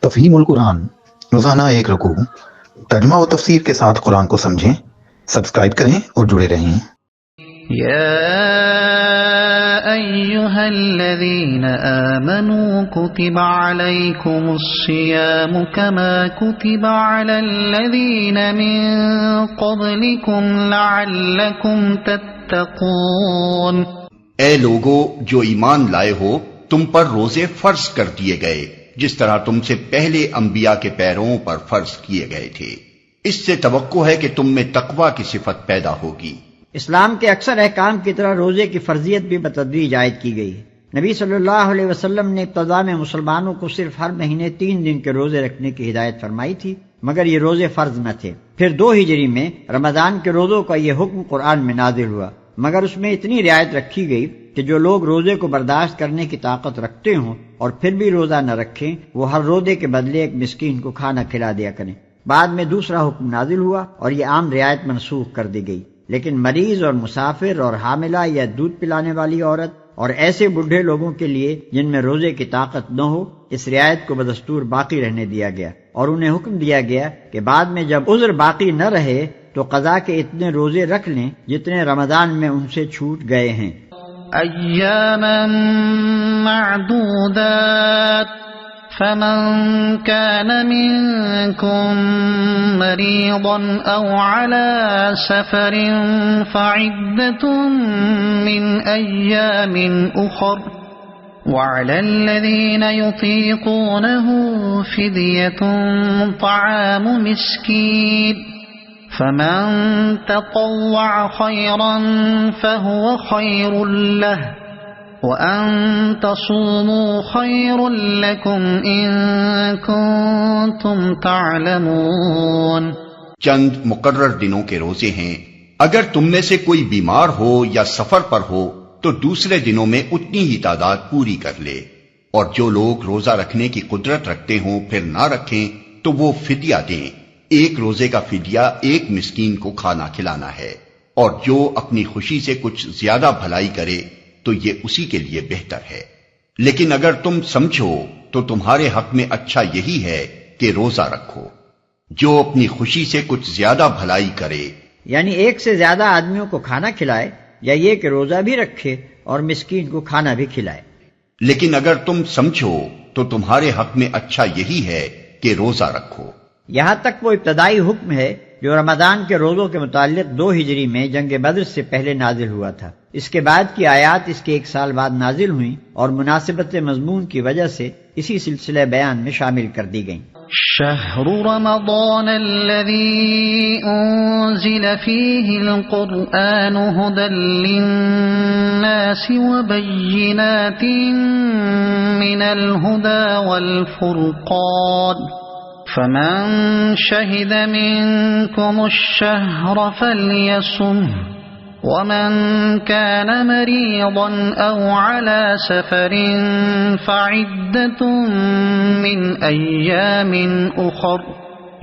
تفہیم القرآن، روزانہ ایک رکوع، ترجمہ و تفسیر کے ساتھ قرآن کو سمجھیں۔ سبسکرائب کریں اور جڑے رہیں۔ يا أيها الذين آمنوا كتب عليكم الصيام كما كتب على الذين من قبلكم لعلكم تتقون۔ اے لوگو جو ایمان لائے ہو، تم پر روزے فرض کر دیے گئے جس طرح تم سے پہلے انبیاء کے پیرووں پر فرض کیے گئے تھے، اس سے توقع ہے کہ تم میں تقوی کی صفت پیدا ہوگی۔ اسلام کے اکثر احکام کی طرح روزے کی فرضیت بھی بتدریج عائد کی گئی۔ نبی صلی اللہ علیہ وسلم نے ابتدا میں مسلمانوں کو صرف ہر مہینے 3 دن کے روزے رکھنے کی ہدایت فرمائی تھی، مگر یہ روزے فرض نہ تھے۔ پھر 2 ہجری میں رمضان کے روزوں کا یہ حکم قرآن میں نازل ہوا، مگر اس میں اتنی رعایت رکھی گئی کہ جو لوگ روزے کو برداشت کرنے کی طاقت رکھتے ہوں اور پھر بھی روزہ نہ رکھیں، وہ ہر روزے کے بدلے ایک مسکین کو کھانا کھلا دیا کریں۔ بعد میں دوسرا حکم نازل ہوا اور یہ عام رعایت منسوخ کر دی گئی، لیکن مریض اور مسافر اور حاملہ یا دودھ پلانے والی عورت اور ایسے بوڑھے لوگوں کے لیے جن میں روزے کی طاقت نہ ہو، اس رعایت کو بدستور باقی رہنے دیا گیا، اور انہیں حکم دیا گیا کہ بعد میں جب عذر باقی نہ رہے تو قضا کے اتنے روزے رکھ لیں جتنے رمضان میں ان سے چھوٹ گئے ہیں۔ ایاما معدودات فمن كان منكم مريضا أو على سفر فعدة من أيام أخر وعلى الذين يطيقونه فدية طعام مسكين فمن تطوع خيرا فهو خير له وَأَن تَصُومُوا خَيْرٌ لَكُمْ إِن كُنتُمْ تَعْلَمُونَ۔ چند مقرر دنوں کے روزے ہیں۔ اگر تم میں سے کوئی بیمار ہو یا سفر پر ہو تو دوسرے دنوں میں اتنی ہی تعداد پوری کر لے، اور جو لوگ روزہ رکھنے کی قدرت رکھتے ہوں پھر نہ رکھیں تو وہ فدیہ دیں۔ ایک روزے کا فدیہ ایک مسکین کو کھانا کھلانا ہے، اور جو اپنی خوشی سے کچھ زیادہ بھلائی کرے تو یہ اسی کے لیے بہتر ہے۔ لیکن اگر تم سمجھو تو تمہارے حق میں اچھا یہی ہے کہ روزہ رکھو۔ جو اپنی خوشی سے کچھ زیادہ بھلائی کرے، یعنی ایک سے زیادہ آدمیوں کو کھانا کھلائے، یا یہ کہ روزہ بھی رکھے اور مسکین کو کھانا بھی کھلائے۔ لیکن اگر تم سمجھو تو تمہارے حق میں اچھا یہی ہے کہ روزہ رکھو۔ یہاں تک وہ ابتدائی حکم ہے جو رمضان کے روزوں کے متعلق 2 ہجری میں جنگ بدر سے پہلے نازل ہوا تھا۔ اس کے بعد کی آیات اس کے 1 سال بعد نازل ہوئیں اور مناسبت مضمون کی وجہ سے اسی سلسلہ بیان میں شامل کر دی گئیں۔ شہر رمضان الذي انزل فيه القرآن هدى للناس وبينات من الهدى والفرقان فمن شهد منكم الشهر فليصمه ومن كان مريضا أو على سفر فعدة من أيام أخر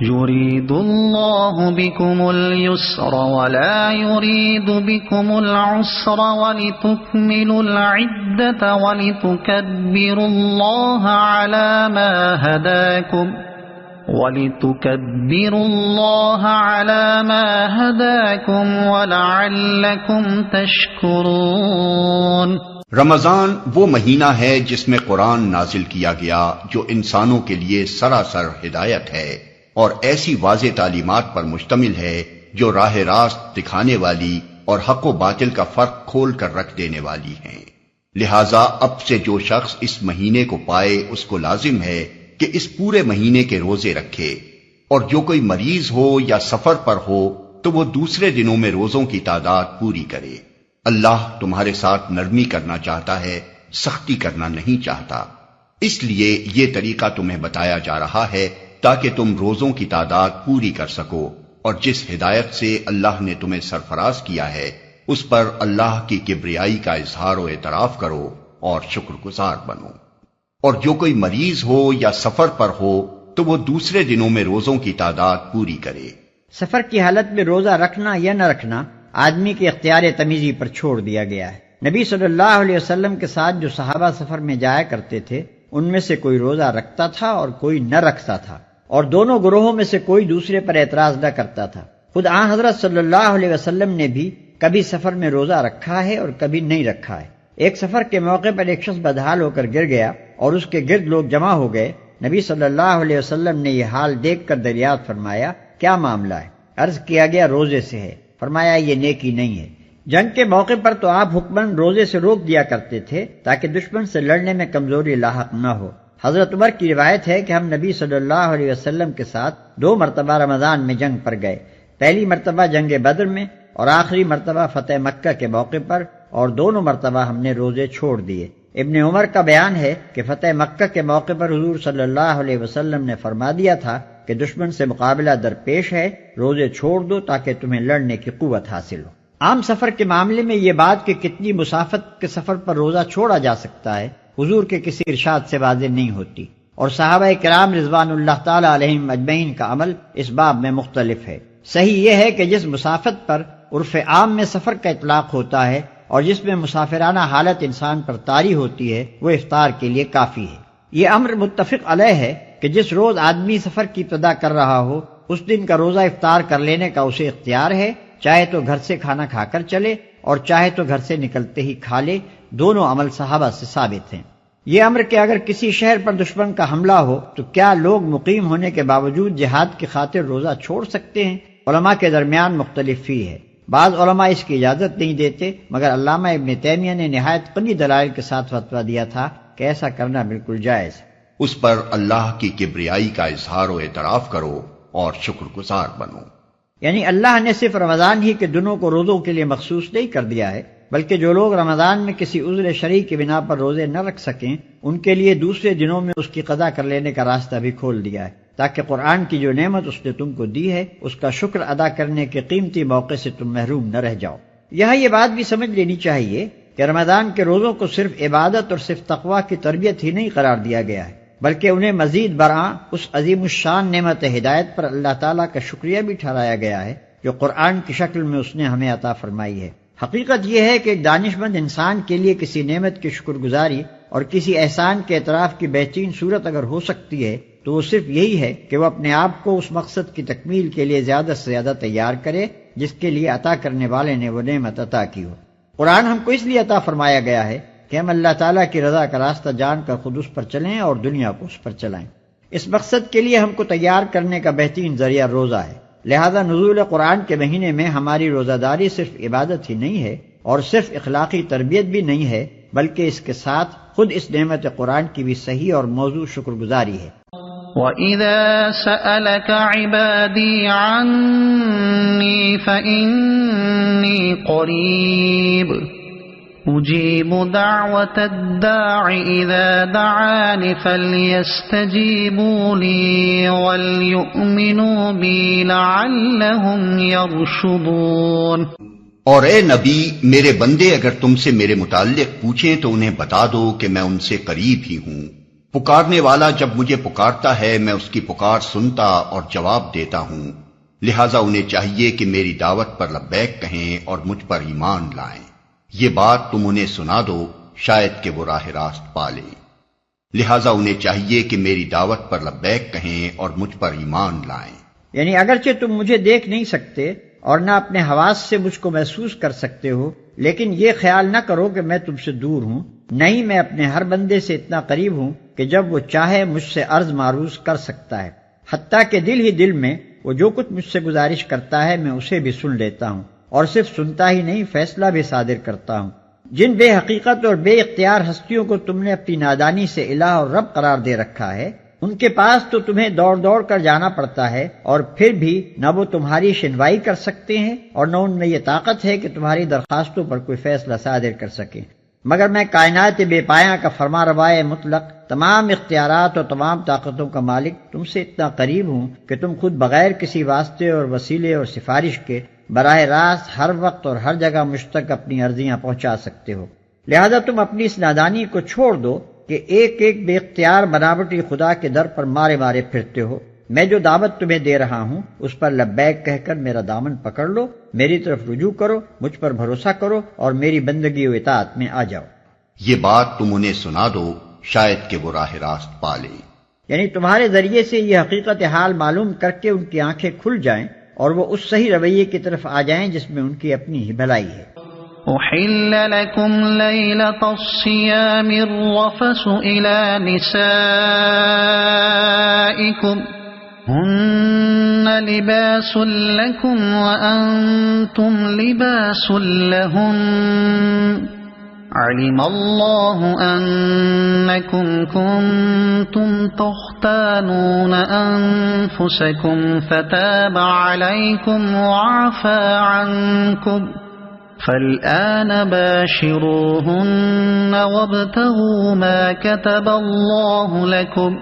يريد الله بكم اليسر ولا يريد بكم العسر ولتكملوا العدة ولتكبروا الله على ما هداكم وَلِتُكَبِّرُوا اللَّهَ عَلَى مَا هَدَاكُمْ وَلَعَلَّكُمْ تَشْكُرُونَ۔ رمضان وہ مہینہ ہے جس میں قرآن نازل کیا گیا جو انسانوں کے لیے سراسر ہدایت ہے اور ایسی واضح تعلیمات پر مشتمل ہے جو راہ راست دکھانے والی اور حق و باطل کا فرق کھول کر رکھ دینے والی ہیں۔ لہٰذا اب سے جو شخص اس مہینے کو پائے اس کو لازم ہے کہ اس پورے مہینے کے روزے رکھے، اور جو کوئی مریض ہو یا سفر پر ہو تو وہ دوسرے دنوں میں روزوں کی تعداد پوری کرے۔ اللہ تمہارے ساتھ نرمی کرنا چاہتا ہے، سختی کرنا نہیں چاہتا، اس لیے یہ طریقہ تمہیں بتایا جا رہا ہے تاکہ تم روزوں کی تعداد پوری کر سکو، اور جس ہدایت سے اللہ نے تمہیں سرفراز کیا ہے اس پر اللہ کی کبریائی کا اظہار و اعتراف کرو اور شکر گزار بنو۔ اور جو کوئی مریض ہو یا سفر پر ہو تو وہ دوسرے دنوں میں روزوں کی تعداد پوری کرے۔ سفر کی حالت میں روزہ رکھنا یا نہ رکھنا آدمی کے اختیار تمیزی پر چھوڑ دیا گیا ہے۔ نبی صلی اللہ علیہ وسلم کے ساتھ جو صحابہ سفر میں جایا کرتے تھے ان میں سے کوئی روزہ رکھتا تھا اور کوئی نہ رکھتا تھا، اور دونوں گروہوں میں سے کوئی دوسرے پر اعتراض نہ کرتا تھا۔ خود آن حضرت صلی اللہ علیہ وسلم نے بھی کبھی سفر میں روزہ رکھا ہے اور کبھی نہیں رکھا ہے۔ ایک سفر کے موقع پر ایک شخص بدحال ہو کر گر گیا اور اس کے گرد لوگ جمع ہو گئے۔ نبی صلی اللہ علیہ وسلم نے یہ حال دیکھ کر دریافت فرمایا، کیا معاملہ ہے؟ عرض کیا گیا، روزے سے ہے۔ فرمایا، یہ نیکی نہیں ہے۔ جنگ کے موقع پر تو آپ حکماً روزے سے روک دیا کرتے تھے تاکہ دشمن سے لڑنے میں کمزوری لاحق نہ ہو۔ حضرت عمر کی روایت ہے کہ ہم نبی صلی اللہ علیہ وسلم کے ساتھ 2 مرتبہ رمضان میں جنگ پر گئے، پہلی مرتبہ جنگ بدر میں اور آخری مرتبہ فتح مکہ کے موقع پر، اور دونوں مرتبہ ہم نے روزے چھوڑ دیے۔ ابن عمر کا بیان ہے کہ فتح مکہ کے موقع پر حضور صلی اللہ علیہ وسلم نے فرما دیا تھا کہ دشمن سے مقابلہ درپیش ہے، روزے چھوڑ دو تاکہ تمہیں لڑنے کی قوت حاصل ہو۔ عام سفر کے معاملے میں یہ بات کہ کتنی مسافت کے سفر پر روزہ چھوڑا جا سکتا ہے حضور کے کسی ارشاد سے واضح نہیں ہوتی، اور صحابہ کرام رضوان اللہ تعالی علیہم اجمعین کا عمل اس باب میں مختلف ہے۔ صحیح یہ ہے کہ جس مسافت پر عرف عام میں سفر کا اطلاق ہوتا ہے اور جس میں مسافرانہ حالت انسان پر طاری ہوتی ہے، وہ افطار کے لیے کافی ہے۔ یہ امر متفق علیہ ہے کہ جس روز آدمی سفر کی ابتدا کر رہا ہو اس دن کا روزہ افطار کر لینے کا اسے اختیار ہے، چاہے تو گھر سے کھانا کھا کر چلے اور چاہے تو گھر سے نکلتے ہی کھا لے، دونوں عمل صحابہ سے ثابت ہیں۔ یہ امر کہ اگر کسی شہر پر دشمن کا حملہ ہو تو کیا لوگ مقیم ہونے کے باوجود جہاد کی خاطر روزہ چھوڑ سکتے ہیں، علماء کے درمیان مختلف فی ہے۔ بعض علماء اس کی اجازت نہیں دیتے، مگر علامہ ابن تیمیہ نے نہایت قوی دلائل کے ساتھ فتویٰ دیا تھا کہ ایسا کرنا بالکل جائز ہے۔ اس پر اللہ کی کبریائی کا اظہار و اعتراف کرو اور شکر گزار بنو۔ یعنی اللہ نے صرف رمضان ہی کے دنوں کو روزوں کے لیے مخصوص نہیں کر دیا ہے، بلکہ جو لوگ رمضان میں کسی عذر شرعی کی بنا پر روزے نہ رکھ سکیں ان کے لیے دوسرے دنوں میں اس کی قضا کر لینے کا راستہ بھی کھول دیا ہے، تاکہ قرآن کی جو نعمت اس نے تم کو دی ہے اس کا شکر ادا کرنے کے قیمتی موقع سے تم محروم نہ رہ جاؤ۔ یہاں یہ بات بھی سمجھ لینی چاہیے کہ رمضان کے روزوں کو صرف عبادت اور صرف تقویٰ کی تربیت ہی نہیں قرار دیا گیا ہے، بلکہ انہیں مزید برآں اس عظیم الشان نعمت ہدایت پر اللہ تعالیٰ کا شکریہ بھی ٹھہرایا گیا ہے جو قرآن کی شکل میں اس نے ہمیں عطا فرمائی ہے۔ حقیقت یہ ہے کہ ایک دانش مند انسان کے لیے کسی نعمت کی شکر گزاری اور کسی احسان کے اعتراف کی بہترین صورت اگر ہو سکتی ہے تو وہ صرف یہی ہے کہ وہ اپنے آپ کو اس مقصد کی تکمیل کے لیے زیادہ سے زیادہ تیار کرے جس کے لیے عطا کرنے والے نے وہ نعمت عطا کی ہو۔ قرآن ہم کو اس لیے عطا فرمایا گیا ہے کہ ہم اللہ تعالیٰ کی رضا کا راستہ جان کر خود اس پر چلیں اور دنیا کو اس پر چلائیں۔ اس مقصد کے لیے ہم کو تیار کرنے کا بہترین ذریعہ روزہ ہے، لہذا نزول قرآن کے مہینے میں ہماری روزہ داری صرف عبادت ہی نہیں ہے اور صرف اخلاقی تربیت بھی نہیں ہے، بلکہ اس کے ساتھ خود اس نعمت قرآن کی بھی صحیح اور موضوع شکر گزاری ہے۔ وَإِذَا سَأَلَكَ عِبَادِي عَنِّي فَإِنِّي قَرِيبٌ أُجِيبُ دَعْوَةَ الدَّاعِ إِذَا دَعَانِ فَلْيَسْتَجِيبُوا لِي وَلْيُؤْمِنُوا بِي لَعَلَّهُمْ يَرْشُدُونَ۔ اور اے نبی، میرے بندے اگر تم سے میرے متعلق پوچھیں تو انہیں بتا دو کہ میں ان سے قریب ہی ہوں۔ پکارنے والا جب مجھے پکارتا ہے میں اس کی پکار سنتا اور جواب دیتا ہوں، لہٰذا انہیں چاہیے کہ میری دعوت پر لبیک کہیں اور مجھ پر ایمان لائیں۔ یہ بات تم انہیں سنا دو، شاید کہ وہ راہ راست پا لیں۔ لہٰذا انہیں چاہیے کہ میری دعوت پر لبیک کہیں اور مجھ پر ایمان لائیں۔ یعنی اگرچہ تم مجھے دیکھ نہیں سکتے اور نہ اپنے حواس سے مجھ کو محسوس کر سکتے ہو، لیکن یہ خیال نہ کرو کہ میں تم سے دور ہوں، نہیں، میں اپنے ہر بندے سے اتنا قریب ہوں کہ جب وہ چاہے مجھ سے عرض معروض کر سکتا ہے، حتیٰ کہ دل ہی دل میں وہ جو کچھ مجھ سے گزارش کرتا ہے میں اسے بھی سن لیتا ہوں، اور صرف سنتا ہی نہیں فیصلہ بھی صادر کرتا ہوں۔ جن بے حقیقت اور بے اختیار ہستیوں کو تم نے اپنی نادانی سے الہ اور رب قرار دے رکھا ہے، ان کے پاس تو تمہیں دوڑ دوڑ کر جانا پڑتا ہے، اور پھر بھی نہ وہ تمہاری شنوائی کر سکتے ہیں اور نہ ان میں یہ طاقت ہے کہ تمہاری درخواستوں پر کوئی فیصلہ صادر کر سکیں، مگر میں کائنات بے پایاں کا فرما روائے مطلق، تمام اختیارات اور تمام طاقتوں کا مالک تم سے اتنا قریب ہوں کہ تم خود بغیر کسی واسطے اور وسیلے اور سفارش کے براہ راست ہر وقت اور ہر جگہ مجھ تک اپنی عرضیاں پہنچا سکتے ہو۔ لہذا تم اپنی اس نادانی کو چھوڑ دو کہ ایک ایک بے اختیار بناوٹی خدا کے در پر مارے مارے پھرتے ہو۔ میں جو دعوت تمہیں دے رہا ہوں اس پر لبیک کہہ کر میرا دامن پکڑ لو، میری طرف رجوع کرو، مجھ پر بھروسہ کرو اور میری بندگی و اطاعت میں آ جاؤ۔ یہ بات تم انہیں سنا دو، شاید کہ وہ راہ راست پا لیں۔ یعنی تمہارے ذریعے سے یہ حقیقت حال معلوم کر کے ان کی آنکھیں کھل جائیں اور وہ اس صحیح رویے کی طرف آ جائیں جس میں ان کی اپنی ہی بھلائی ہے۔ أحل لكم ليلة الصيام الرفث إلى نسائكم هن لباس لكم وأنتم لباس لهن علم الله أنكم كنتم تختانون أنفسكم فتاب عليكم وعفى عنكم فالآن باشروهن وابتغوا ما كتب الله لكم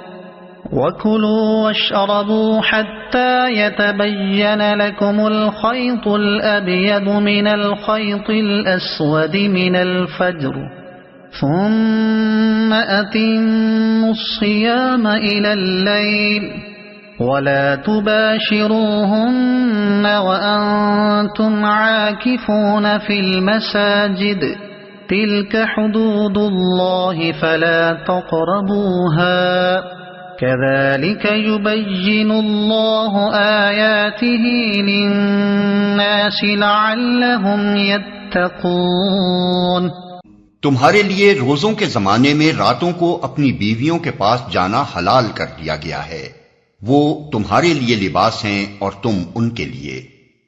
وكلوا واشربوا حتى يتبين لكم الخيط الأبيض من الخيط الأسود من الفجر ثم أتموا الصيام إلى الليل ولا تباشروهن وأنتم عاكفون في المساجد تلك حدود الله فلا تقربوها كذلك يبين الله آياته للناس لعلهم يتقون۔ تمہارے لیے روزوں کے زمانے میں راتوں کو اپنی بیویوں کے پاس جانا حلال کر دیا گیا ہے، وہ تمہارے لیے لباس ہیں اور تم ان کے لیے۔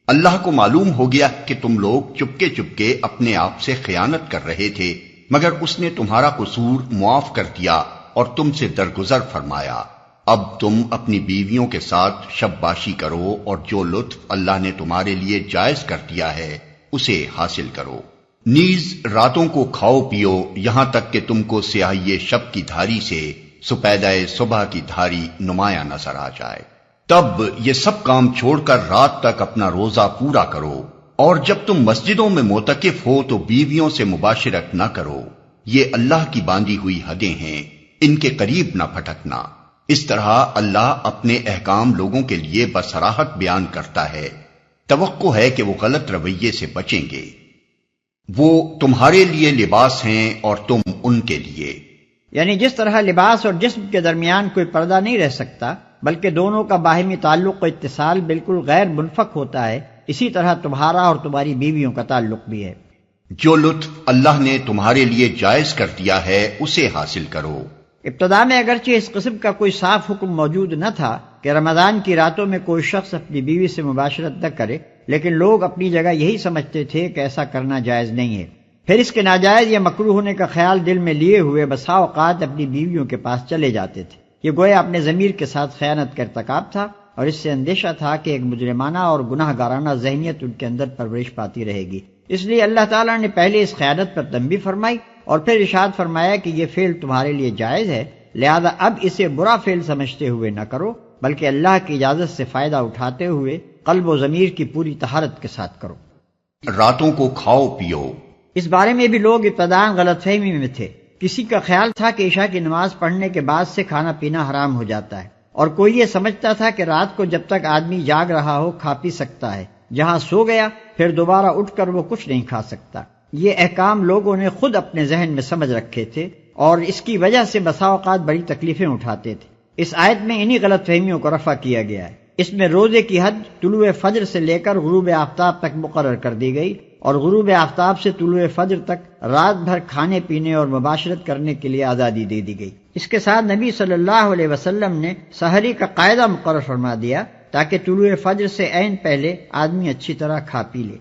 اللہ کو معلوم ہو گیا کہ تم لوگ چپکے چپکے اپنے آپ سے خیانت کر رہے تھے، مگر اس نے تمہارا قصور معاف کر دیا اور تم سے درگزر فرمایا۔ اب تم اپنی بیویوں کے ساتھ شب باشی کرو اور جو لطف اللہ نے تمہارے لیے جائز کر دیا ہے اسے حاصل کرو۔ نیز راتوں کو کھاؤ پیو یہاں تک کہ تم کو سیاہی شب کی دھاری سے سپیدہ صبح کی دھاری نمایاں نظر آ جائے، تب یہ سب کام چھوڑ کر رات تک اپنا روزہ پورا کرو، اور جب تم مسجدوں میں معتکف ہو تو بیویوں سے مباشرت نہ کرو، یہ اللہ کی باندھی ہوئی حدیں ہیں، ان کے قریب نہ پھٹکنا۔ اس طرح اللہ اپنے احکام لوگوں کے لیے بصراحت بیان کرتا ہے، توقع ہے کہ وہ غلط رویے سے بچیں گے۔ وہ تمہارے لیے لباس ہیں اور تم ان کے لیے۔ یعنی جس طرح لباس اور جسم کے درمیان کوئی پردہ نہیں رہ سکتا بلکہ دونوں کا باہمی تعلق و اتصال بالکل غیر منفک ہوتا ہے، اسی طرح تمہارا اور تمہاری بیویوں کا تعلق بھی ہے۔ جو لطف اللہ نے تمہارے لیے جائز کر دیا ہے اسے حاصل کرو۔ ابتدا میں اگرچہ اس قسم کا کوئی صاف حکم موجود نہ تھا کہ رمضان کی راتوں میں کوئی شخص اپنی بیوی سے مباشرت نہ کرے، لیکن لوگ اپنی جگہ یہی سمجھتے تھے کہ ایسا کرنا جائز نہیں ہے۔ پھر اس کے ناجائز یا مکروہ ہونے کا خیال دل میں لیے ہوئے بسا اوقات اپنی بیویوں کے پاس چلے جاتے تھے۔ یہ گویا اپنے ضمیر کے ساتھ خیانت کا ارتکاب تھا، اور اس سے اندیشہ تھا کہ ایک مجرمانہ اور گناہ گارانہ ذہنیت ان کے اندر پرورش پاتی رہے گی۔ اس لیے اللہ تعالیٰ نے پہلے اس خیانت پر تنبیہ فرمائی اور پھر ارشاد فرمایا کہ یہ فعل تمہارے لیے جائز ہے، لہذا اب اسے برا فعل سمجھتے ہوئے نہ کرو، بلکہ اللہ کی اجازت سے فائدہ اٹھاتے ہوئے قلب و ضمیر کی پوری طہارت کے ساتھ کرو۔ راتوں کو کھاؤ پیو۔ اس بارے میں بھی لوگ ابتداء غلط فہمی میں تھے۔ کسی کا خیال تھا کہ عشاء کی نماز پڑھنے کے بعد سے کھانا پینا حرام ہو جاتا ہے، اور کوئی یہ سمجھتا تھا کہ رات کو جب تک آدمی جاگ رہا ہو کھا پی سکتا ہے، جہاں سو گیا پھر دوبارہ اٹھ کر وہ کچھ نہیں کھا سکتا۔ یہ احکام لوگوں نے خود اپنے ذہن میں سمجھ رکھے تھے اور اس کی وجہ سے بسا اوقات بڑی تکلیفیں اٹھاتے تھے۔ اس آیت میں انہی غلط فہمیوں کو رفع کیا گیا ہے۔ اس میں روزے کی حد طلوع فجر سے لے کر غروب آفتاب تک مقرر کر دی گئی، اور غروب آفتاب سے طلوع فجر تک رات بھر کھانے پینے اور مباشرت کرنے کے لیے آزادی دے دی گئی۔ اس کے ساتھ نبی صلی اللہ علیہ وسلم نے سحری کا قاعدہ مقرر فرما دیا تاکہ طلوع فجر سے عین پہلے آدمی اچھی طرح کھا پی لے،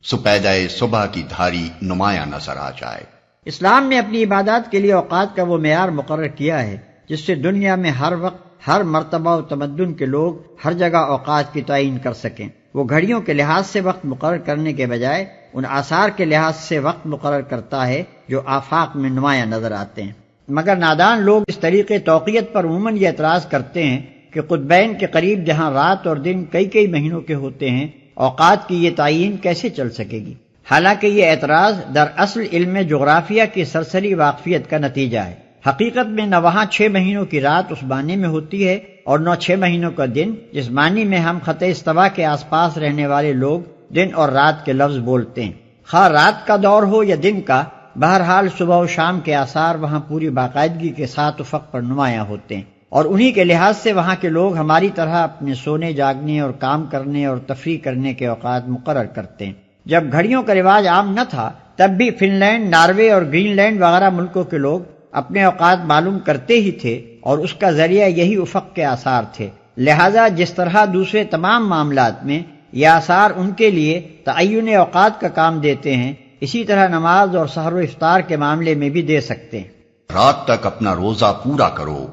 سپیدہ صبح کی دھاری نمایاں نظر آ جائے۔ اسلام نے اپنی عبادات کے لیے اوقات کا وہ معیار مقرر کیا ہے جس سے دنیا میں ہر وقت، ہر مرتبہ و تمدن کے لوگ ہر جگہ اوقات کی تعین کر سکیں۔ وہ گھڑیوں کے لحاظ سے وقت مقرر کرنے کے بجائے ان آثار کے لحاظ سے وقت مقرر کرتا ہے جو آفاق میں نمایاں نظر آتے ہیں۔ مگر نادان لوگ اس طریقے توقیت پر عموماً یہ اعتراض کرتے ہیں کہ قطبین کے قریب جہاں رات اور دن کئی مہینوں کے ہوتے ہیں، اوقات کی یہ تعین کیسے چل سکے گی؟ حالانکہ یہ اعتراض دراصل علم جغرافیہ کی سرسری واقفیت کا نتیجہ ہے۔ حقیقت میں نہ وہاں 6 مہینوں کی رات اس معنی میں ہوتی ہے اور نہ 6 مہینوں کا دن جس معنی میں ہم خط استوا کے آس پاس رہنے والے لوگ دن اور رات کے لفظ بولتے ہیں۔ خواہ رات کا دور ہو یا دن کا، بہرحال صبح و شام کے آثار وہاں پوری باقاعدگی کے ساتھ افق پر نمایاں ہوتے ہیں، اور انہی کے لحاظ سے وہاں کے لوگ ہماری طرح اپنے سونے جاگنے اور کام کرنے اور تفریح کرنے کے اوقات مقرر کرتے ہیں۔ جب گھڑیوں کا رواج عام نہ تھا تب بھی فن لینڈ، ناروے اور گرین لینڈ وغیرہ ملکوں کے لوگ اپنے اوقات معلوم کرتے ہی تھے، اور اس کا ذریعہ یہی افق کے آثار تھے۔ لہذا جس طرح دوسرے تمام معاملات میں یہ آثار ان کے لیے تعین اوقات کا کام دیتے ہیں، اسی طرح نماز اور سحر و افطار کے معاملے میں بھی دے سکتے ہیں۔ رات تک اپنا روزہ پورا کرو۔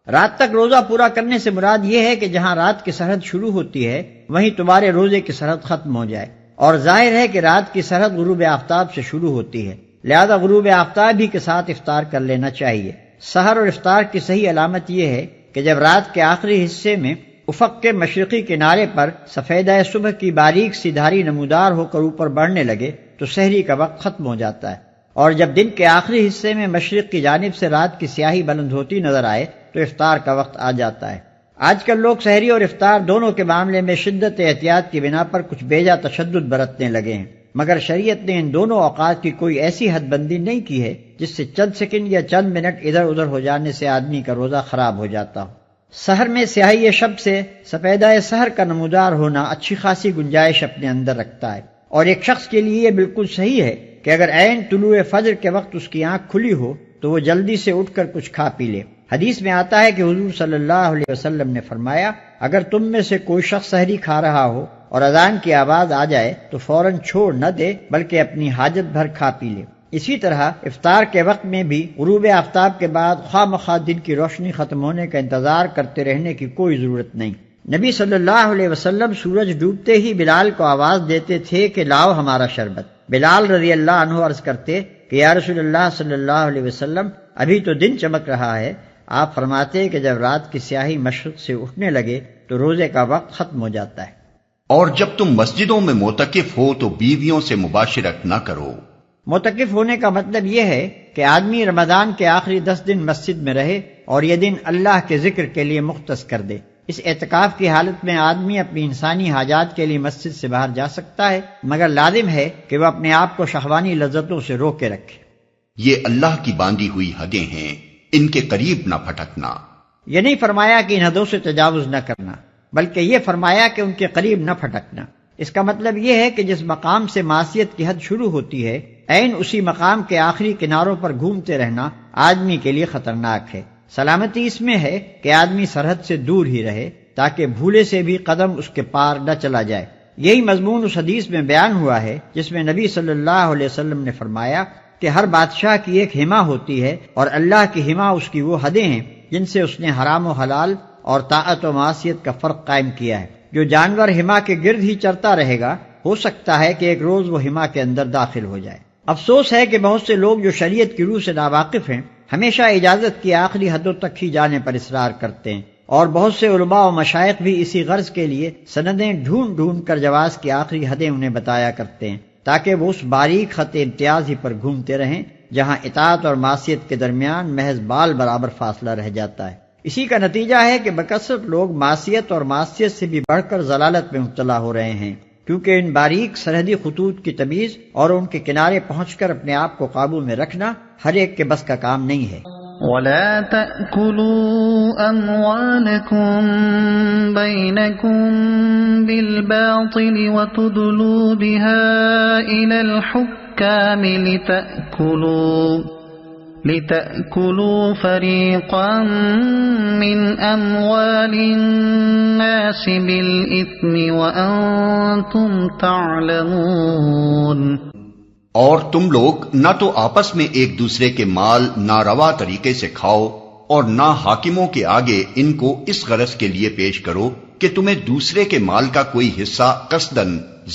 رات تک روزہ پورا کرنے سے مراد یہ ہے کہ جہاں رات کی سرحد شروع ہوتی ہے وہیں تمہارے روزے کی سرحد ختم ہو جائے، اور ظاہر ہے کہ رات کی سرحد غروب آفتاب سے شروع ہوتی ہے، لہذا غروب آفتاب ہی کے ساتھ افطار کر لینا چاہیے۔ سحر اور افطار کی صحیح علامت یہ ہے کہ جب رات کے آخری حصے میں افق کے مشرقی کنارے پر سفیدہ صبح کی باریک سی دھاری نمودار ہو کر اوپر بڑھنے لگے تو سحری کا وقت ختم ہو جاتا ہے، اور جب دن کے آخری حصے میں مشرق کی جانب سے رات کی سیاہی بلند ہوتی نظر آئے تو افطار کا وقت آ جاتا ہے۔ آج کل لوگ سحری اور افطار دونوں کے معاملے میں شدت احتیاط کی بنا پر کچھ بیجا تشدد برتنے لگے ہیں، مگر شریعت نے ان دونوں اوقات کی کوئی ایسی حد بندی نہیں کی ہے جس سے چند سیکنڈ یا چند منٹ ادھر ادھر ہو جانے سے آدمی کا روزہ خراب ہو جاتا ہو۔ سحر میں سیاہی شب سے سفیدہ سحر کا نمودار ہونا اچھی خاصی گنجائش اپنے اندر رکھتا ہے، اور ایک شخص کے لیے یہ بالکل صحیح ہے کہ اگر عین طلوع فجر کے وقت اس کی آنکھ کھلی ہو تو وہ جلدی سے اٹھ کر کچھ کھا پی لے۔ حدیث میں آتا ہے کہ حضور صلی اللہ علیہ وسلم نے فرمایا، اگر تم میں سے کوئی شخص سحری کھا رہا ہو اور اذان کی آواز آ جائے تو فوراً چھوڑ نہ دے بلکہ اپنی حاجت بھر کھا پی لے۔ اسی طرح افطار کے وقت میں بھی غروب آفتاب کے بعد خواہ مخواہ دن کی روشنی ختم ہونے کا انتظار کرتے رہنے کی کوئی ضرورت نہیں۔ نبی صلی اللہ علیہ وسلم سورج ڈوبتے ہی بلال کو آواز دیتے تھے کہ لاؤ ہمارا شربت۔ بلال رضی اللہ عنہ عرض کرتے کہ یا رسول اللہ صلی اللہ علیہ وسلم، ابھی تو دن چمک رہا ہے۔ آپ فرماتے کہ جب رات کی سیاہی مشرق سے اٹھنے لگے تو روزے کا وقت ختم ہو جاتا ہے۔ اور جب تم مسجدوں میں معتکف ہو تو بیویوں سے مباشرت نہ کرو۔ معتکف ہونے کا مطلب یہ ہے کہ آدمی رمضان کے آخری 10 دن مسجد میں رہے اور یہ دن اللہ کے ذکر کے لیے مختص کر دے۔ اس اعتکاف کی حالت میں آدمی اپنی انسانی حاجات کے لیے مسجد سے باہر جا سکتا ہے، مگر لازم ہے کہ وہ اپنے آپ کو شہوانی لذتوں سے روکے رکھے۔ یہ اللہ کی باندھی ہوئی حدیں ہیں، ان کے قریب نہ پھٹکنا۔ یہ نہیں فرمایا کہ ان حدوں سے تجاوز نہ کرنا، بلکہ یہ فرمایا کہ ان کے قریب نہ پھٹکنا۔ اس کا مطلب یہ ہے کہ جس مقام سے معصیت کی حد شروع ہوتی ہے عین اسی مقام کے آخری کناروں پر گھومتے رہنا آدمی کے لیے خطرناک ہے۔ سلامتی اس میں ہے کہ آدمی سرحد سے دور ہی رہے تاکہ بھولے سے بھی قدم اس کے پار نہ چلا جائے۔ یہی مضمون اس حدیث میں بیان ہوا ہے جس میں نبی صلی اللہ علیہ وسلم نے فرمایا کہ ہر بادشاہ کی ایک حما ہوتی ہے اور اللہ کی حما اس کی وہ حدیں ہیں جن سے اس نے حرام و حلال اور طاعت و معصیت کا فرق قائم کیا ہے۔ جو جانور حما کے گرد ہی چرتا رہے گا ہو سکتا ہے کہ ایک روز وہ حما کے اندر داخل ہو جائے۔ افسوس ہے کہ بہت سے لوگ جو شریعت کی روح سے ناواقف ہیں ہمیشہ اجازت کی آخری حدوں تک ہی جانے پر اصرار کرتے ہیں، اور بہت سے علماء و مشائخ بھی اسی غرض کے لیے سندیں ڈھونڈ ڈھونڈ کر جواز کی آخری حدیں انہیں بتایا کرتے ہیں تاکہ وہ اس باریک خط امتیاز ہی پر گھومتے رہیں جہاں اطاعت اور معصیت کے درمیان محض بال برابر فاصلہ رہ جاتا ہے۔ اسی کا نتیجہ ہے کہ بکثرت لوگ معصیت اور معصیت سے بھی بڑھ کر ضلالت میں مبتلا ہو رہے ہیں، کیونکہ ان باریک سرحدی خطوط کی تمیز اور ان کے کنارے پہنچ کر اپنے آپ کو قابو میں رکھنا ہر ایک کے بس کا کام نہیں ہے۔ وَلَا تَأْكُلُوا أَمْوَالَكُمْ بَيْنَكُمْ بِالْبَاطِلِ وَتُدْلُوا بِهَا إِلَى الْحُكَّامِ لِتَأْكُلُوا فَرِيقًا مِّنْ أَمْوَالِ النَّاسِ بِالْإِثْمِ وَأَنْتُمْ تَعْلَمُونَ۔ اور تم لوگ نہ تو آپس میں ایک دوسرے کے مال ناروا طریقے سے کھاؤ اور نہ حاکموں کے آگے ان کو اس غرض کے لیے پیش کرو کہ تمہیں دوسرے کے مال کا کوئی حصہ قصداً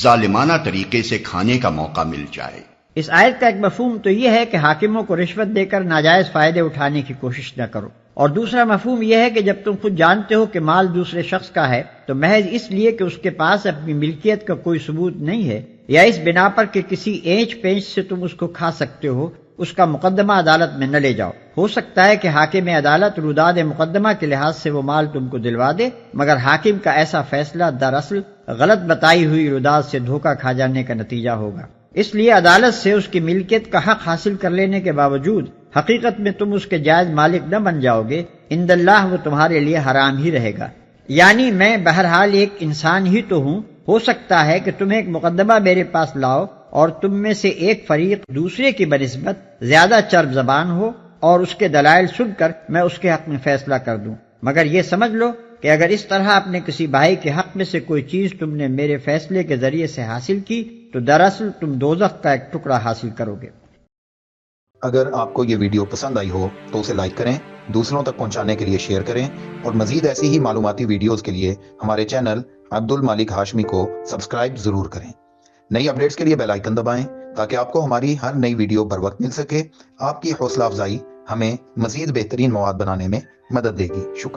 ظالمانہ طریقے سے کھانے کا موقع مل جائے۔ اس آیت کا ایک مفہوم تو یہ ہے کہ حاکموں کو رشوت دے کر ناجائز فائدے اٹھانے کی کوشش نہ کرو، اور دوسرا مفہوم یہ ہے کہ جب تم خود جانتے ہو کہ مال دوسرے شخص کا ہے تو محض اس لیے کہ اس کے پاس اپنی ملکیت کا کوئی ثبوت نہیں ہے یا اس بنا پر کہ کسی اینچ پینچ سے تم اس کو کھا سکتے ہو، اس کا مقدمہ عدالت میں نہ لے جاؤ۔ ہو سکتا ہے کہ حاکم عدالت روداد مقدمہ کے لحاظ سے وہ مال تم کو دلوا دے، مگر حاکم کا ایسا فیصلہ دراصل غلط بتائی ہوئی روداد سے دھوکہ کھا جانے کا نتیجہ ہوگا۔ اس لیے عدالت سے اس کی ملکیت کا حق حاصل کر لینے کے باوجود حقیقت میں تم اس کے جائز مالک نہ بن جاؤ گے، عند اللہ وہ تمہارے لیے حرام ہی رہے گا۔ یعنی میں بہرحال ایک انسان ہی تو ہوں، ہو سکتا ہے کہ تم ایک مقدمہ میرے پاس لاؤ اور تم میں سے ایک فریق دوسرے کی بنسبت زیادہ چرب زبان ہو اور اس کے دلائل سن کر میں اس کے حق میں فیصلہ کر دوں، مگر یہ سمجھ لو کہ اگر اس طرح اپنے کسی بھائی کے حق میں سے کوئی چیز تم نے میرے فیصلے کے ذریعے سے حاصل کی تو دراصل تم دوزخ کا ایک ٹکڑا حاصل کرو گے۔ اگر آپ کو یہ ویڈیو پسند آئی ہو تو اسے لائک کریں، دوسروں تک پہنچانے کے لیے شیئر کریں، اور مزید ایسی ہی معلوماتی ویڈیوز کے لیے ہمارے چینل عبد المالک ہاشمی کو سبسکرائب ضرور کریں۔ نئی اپڈیٹس کے لیے بیل آئیکن دبائیں تاکہ آپ کو ہماری ہر نئی ویڈیو بر وقت مل سکے۔ آپ کی حوصلہ افزائی ہمیں مزید بہترین مواد بنانے میں مدد دے گی۔ شکریہ۔